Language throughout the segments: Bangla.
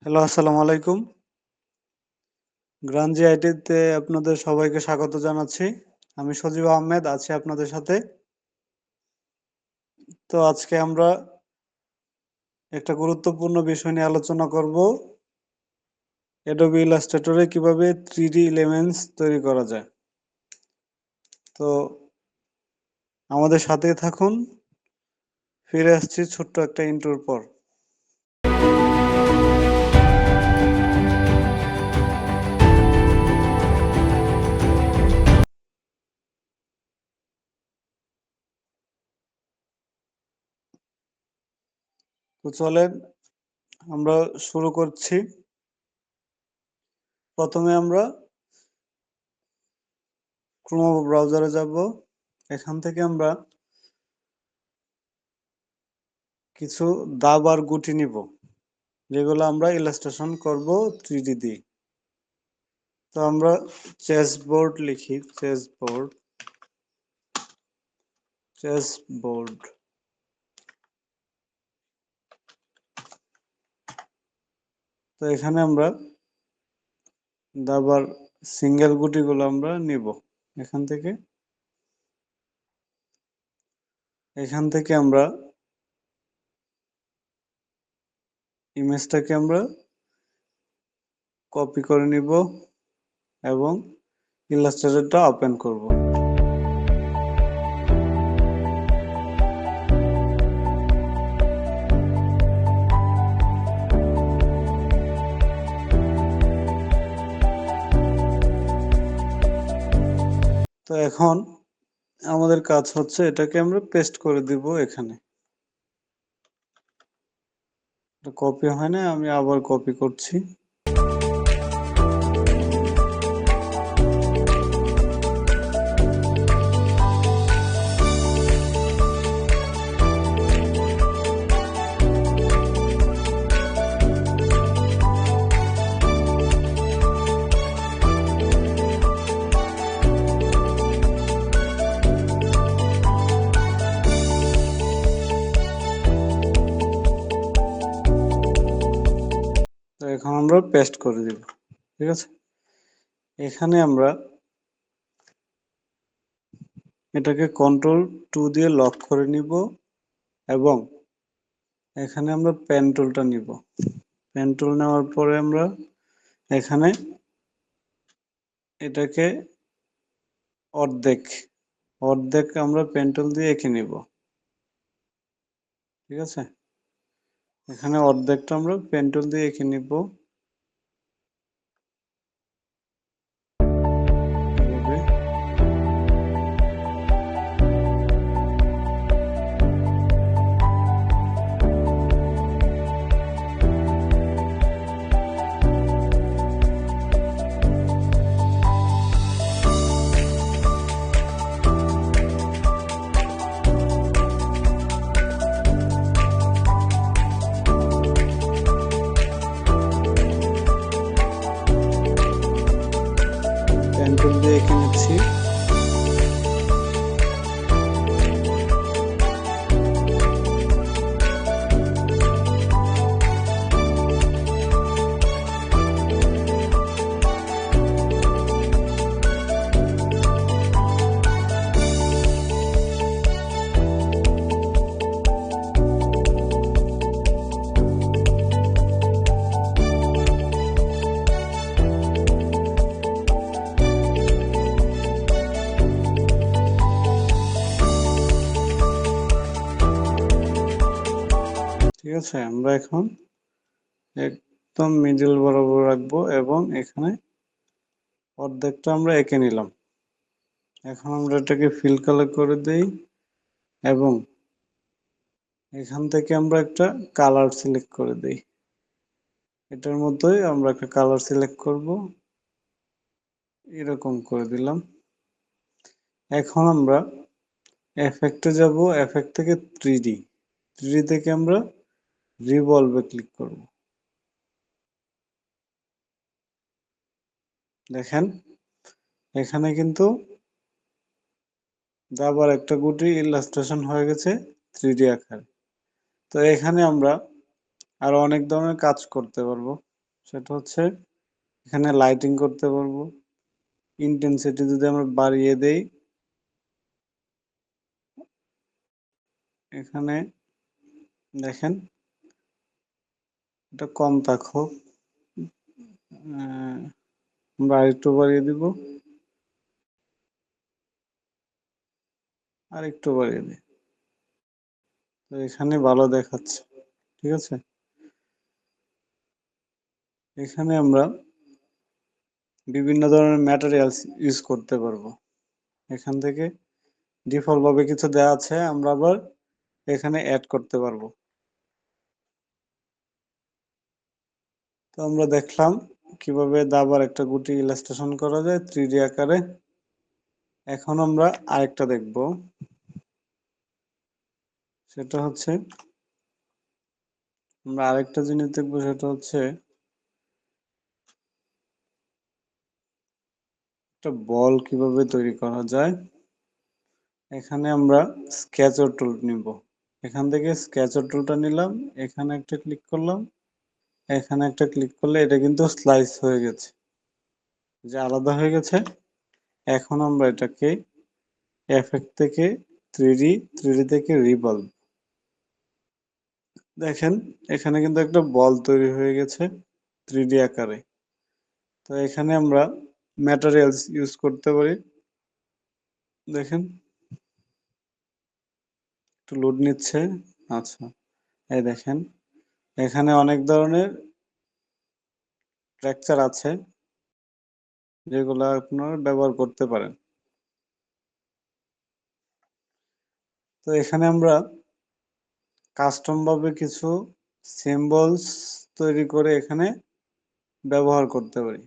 হ্যালো, আসসালামু আলাইকুম। গ্রানজি আইটিতে আপনাদের সবাইকে স্বাগত জানাচ্ছি। আমি সজীব আহমেদ আছি আপনাদের সাথে। তো আজকে আমরা একটা গুরুত্বপূর্ণ বিষয় নিয়ে আলোচনা করব। Adobe Illustrator এ কিভাবে 3D এলিমেন্টস তৈরি করা যায়। তো আমাদের সাথেই থাকুন। ফিরে আসছি ছোট্ট একটা ইন্ট্রোর পর। তো চলেন আমরা শুরু করছি। প্রথমে আমরা ক্রোম ব্রাউজারে যাব। এখান থেকে আমরা কিছু দাব আর গুটি নিব, যেগুলো আমরা ইলাস্ট্রেশন করব 3D দিয়ে। তো আমরা চেসবোর্ড লিখি, চেসবোর্ড। তো এখানে আমরা দাবার সিঙ্গেল গুটিগুলো আমরা নিব। এখান থেকে আমরা ইমেজটাকে আমরা কপি করে নিব এবং ইলাস্ট্রেটরটা ওপেন করব। তো এখন আমাদের কাজ হচ্ছে এটাকে আমরা পেস্ট করে দিব এখানে। এটা কপি হয় না, আমি আবার কপি করছি। তো এখন আমরা পেস্ট করে দিব, ঠিক আছে। এখানে আমরা এটাকে Ctrl+2 দিয়ে লক করে নিব এবং এখানে আমরা পেন টুলটা নিব। পেন টুল নেওয়ার পরে আমরা এখানে এটাকে অর্ধেক আমরা পেন টুল দিয়ে এঁকে নিব, ঠিক আছে। এখানে অর্ধেকটা আমরা পেন টুল দিয়ে এঁকে নিব। এভাবে। পেন টুল দিয়ে এঁকে নিচ্ছি। ঠিক আছে, আমরা এখন একদম মিডল বরাবর রাখবো এবং এখানে অর্ধেকটা আমরা এঁকে নিলাম। এখন আমরা এটাকে ফিল কালার করে দেই এবং এখান থেকে আমরা একটা কালার সিলেক্ট করে দেই। এটার মধ্যেই আমরা একটা কালার সিলেক্ট করব, এরকম করে দিলাম। এখন আমরা এফেক্টে যাব, এফেক্ট থেকে 3D থেকে আমরা রিভলভে ক্লিক করব। দেখেন এখানে কিন্তু আবার একটা গুটি ইলাস্ট্রেশন হয়ে গেছে 3D আকারে। তো এখানে আমরা আরো অনেক ধরনের কাজ করতে পারবো। সেটা হচ্ছে এখানে লাইটিং করতে পারবো। ইন্টেন্সিটি যদি আমরা বাড়িয়ে দেই, এখানে দেখেন এটা কম থাকুক, আমরা আরেকটু বাড়িয়ে দিব, আরেকটু বাড়িয়ে দিই, তো এখানে ভালো দেখাচ্ছে। ঠিক আছে, এখানে আমরা বিভিন্ন ধরনের ম্যাটেরিয়ালস ইউজ করতে পারবো। এখান থেকে ডিফল্ট ভাবে কিছু দেওয়া আছে, আমরা আবার এখানে অ্যাড করতে পারবো। তো আমরা দেখলাম কিভাবে দাবার একটা গুটি ইলাস্ট্রেশন করা যায় 3D আকারে। এখন আমরা আরেকটা দেখব, সেটা হচ্ছে আমরা আরেকটা জিনিস দেখবো, সেটা হচ্ছে একটা বল কিভাবে তৈরি করা যায়। এখানে আমরা স্কেচার টুল নিব, এখান থেকে স্কেচার টুলটা নিলাম, এখানে একটা ক্লিক করলাম, এখানে একটা ক্লিক করলে এটা কিন্তু স্লাইস হয়ে গেছে, যে আলাদা হয়ে গেছে। এখন আমরা এটাকে এফেক্ট থেকে 3D, 3D থেকে রিভলভ, দেখেন এখানে কিন্তু একটা বল তৈরি হয়ে গেছে 3D আকারে। তো এখানে আমরা ম্যাটেরিয়ালস ইউজ করতে পারি। দেখেন একটু লোড নিচ্ছে। আচ্ছা, এই দেখেন এখানে অনেক ধরনের স্ট্রাকচার আছে যেগুলো আপনারা ব্যবহার করতে পারেন। তো এখানে আমরা কাস্টম ভাবে কিছু সিম্বলস তৈরি করে এখানে ব্যবহার করতে পারি।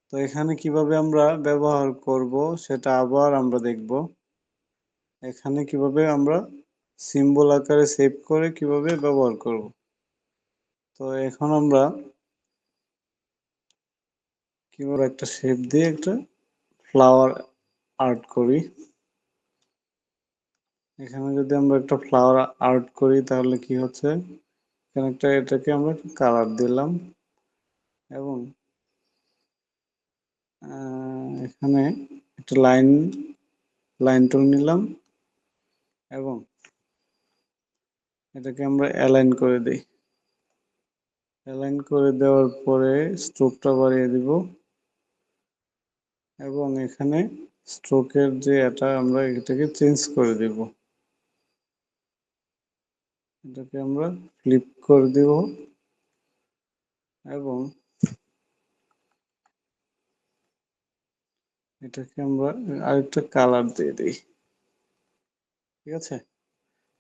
তো এখানে কিভাবে আমরা ব্যবহার করব সেটা আবার আমরা দেখব। এখানে কিভাবে আমরা সিম্বল আকারে সেভ করে কিভাবে ব্যবহার করব। তো এখন আমরা কিভাবে একটা শেপ দিয়ে একটা ফ্লাওয়ার আর্ট করি। এখানে যদি আমরা একটা ফ্লাওয়ার আর্ট করি তাহলে কি হচ্ছে, এখানে একটা এটাকে আমরা কালার দিলাম এবং এখানে একটা লাইন টুল নিলাম এবং এটাকে আমরা অ্যালাইন করে দিই। অ্যালাইন করে দেওয়ার পরে স্ট্রোকটা বাড়িয়ে দিব এবং এখানে স্ট্রোকের যে এটা আমরা এটাকে চেঞ্জ করে দেব, এটাকে আমরা ফ্লিপ করে দেব এবং এটাকে আমরা আরেকটা কালার দিয়ে দিই। ঠিক আছে,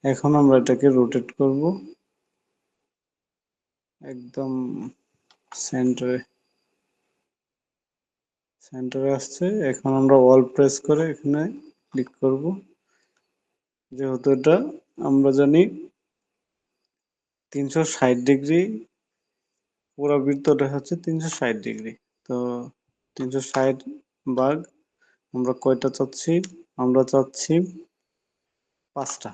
এখন আমরা এটাকে রোটেট করব একদম সেন্টারে, সেন্টারে আসছে। এখন আমরা অল প্রেস করে এখানে ক্লিক করব, যেহেতু এটা আমরা জানি 360 ডিগ্রি, পুরো বৃত্তটা হচ্ছে 360 ডিগ্রি। তো 360 ভাগ আমরা কয়টা চাচ্ছি, আমরা চাচ্ছি 5টা।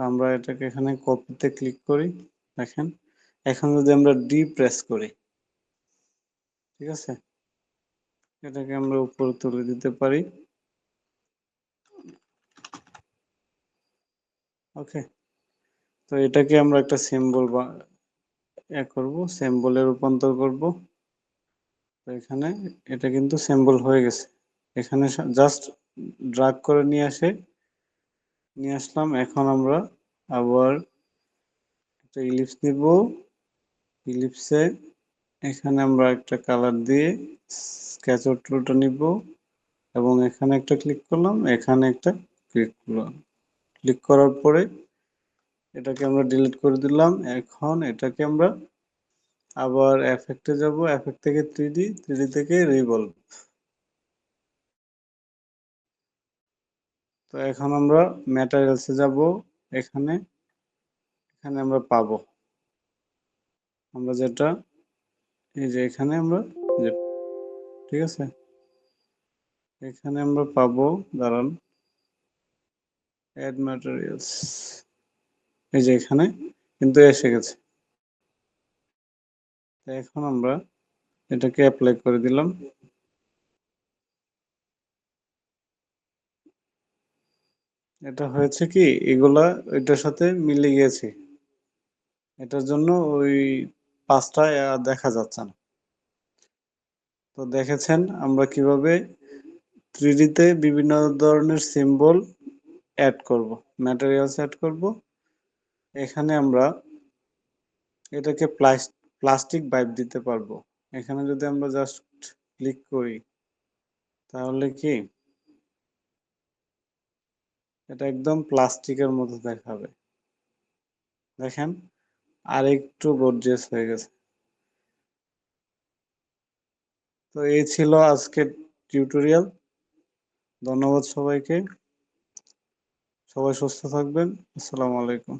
আমরা এটাকে এখানে কপিতে ক্লিক করি। দেখেন এখন যদি আমরা ডি প্রেস করি, ঠিক আছে, এটাকে আমরা উপরে তুলে দিতে পারি। ওকে, তো এটাকে আমরা একটা সিম্বল বা করব, সিম্বলে রূপান্তর করব। তো এখানে এটা কিন্তু সিম্বল হয়ে গেছে, এখানে জাস্ট ড্রাগ করে নিয়ে আসলাম। এখন আমরা আবার একটা ইলিপস নিব, ইলিপসে এখানে আমরা একটা কালার দিয়ে স্কেচার টুলটা নিব এবং এখানে একটা ক্লিক করলাম, এখানে একটা ক্লিক করলাম। ক্লিক করার পরে এটাকে আমরা ডিলিট করে দিলাম। এখন এটাকে আমরা আবার এফেক্টে যাব, এফেক্ট থেকে 3D, 3D থেকে রিভলভ। তো এখন আমরা ম্যাটেরিয়ালসে যাব, এখানে এখানে আমরা পাবো, আমরা যেটা এই যে এখানে আমরা যে, ঠিক আছে, এখানে আমরা পাবো, দাঁড়ান, অ্যাড ম্যাটেরিয়ালস, এই যে এখানে কিন্তু এসে গেছে। এখন আমরা এটাকে অ্যাপ্লাই করে দিলাম। এটা হয়েছে কি, এগুলা এটার সাথে মিলে গিয়েছে, এটার জন্য ওই পাঁচটা দেখা যাচ্ছে না। তো দেখেছেন আমরা কিভাবে 3D তে বিভিন্ন ধরনের সিম্বল অ্যাড করব, ম্যাটেরিয়ালস অ্যাড করব। এখানে আমরা এটাকে প্লাস্টিক ভাইব দিতে পারবো। এখানে যদি আমরা জাস্ট ক্লিক করি তাহলে কি এটা একদম প্লাস্টিকের মতো দেখাবে। দেখেন আরেকটু গর্জিয়াস হয়ে গেছে। তো এই ছিল আজকের টিউটোরিয়াল। ধন্যবাদ সবাইকে। সবাই সুস্থ থাকবেন। আসসালামু আলাইকুম।